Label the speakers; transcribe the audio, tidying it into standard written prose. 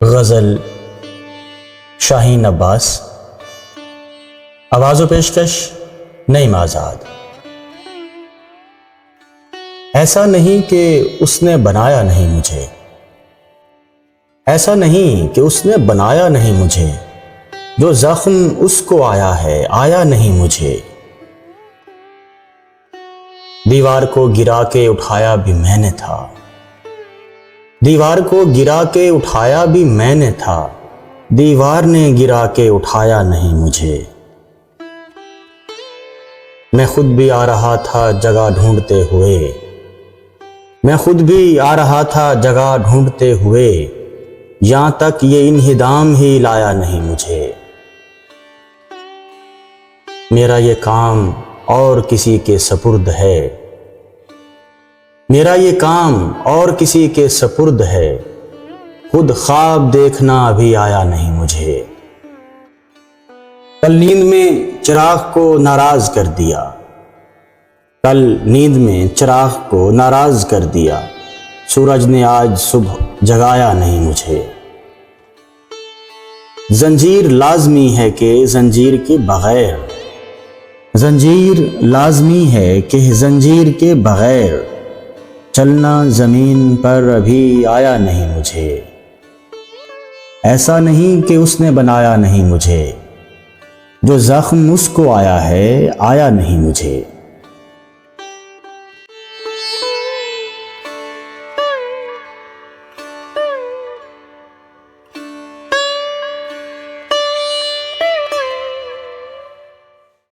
Speaker 1: गज़ल शाहीन अब्बास। आवाज़ व पेशकश नईम आज़ाद। ऐसा नहीं कि उसने बनाया नहीं मुझे, ऐसा नहीं कि उसने बनाया नहीं मुझे, जो जख्म उसको आया है आया नहीं मुझे। दीवार को गिरा के उठाया भी मैंने था, दीवार को गिरा के उठाया भी मैंने था, दीवार ने गिरा के उठाया नहीं मुझे। मैं खुद भी आ रहा था जगह ढूंढते हुए, मैं खुद भी आ रहा था जगह ढूंढते हुए, यहां तक ये इन्हिदाम ही लाया नहीं मुझे। मेरा ये काम और किसी के सपुर्द है, मेरा ये काम और किसी के सपुर्द है, खुद ख्वाब देखना अभी आया नहीं मुझे। कल नींद में चिराग को नाराज कर दिया, कल नींद में चिराग को नाराज कर दिया, सूरज ने आज सुबह जगाया नहीं मुझे। जंजीर लाजमी है कि जंजीर के बगैर, जंजीर लाजमी है कि जंजीर के बगैर, चलना जमीन पर अभी आया नहीं मुझे। ऐसा नहीं कि उसने बनाया नहीं मुझे, जो जख्म उसको आया है आया नहीं मुझे।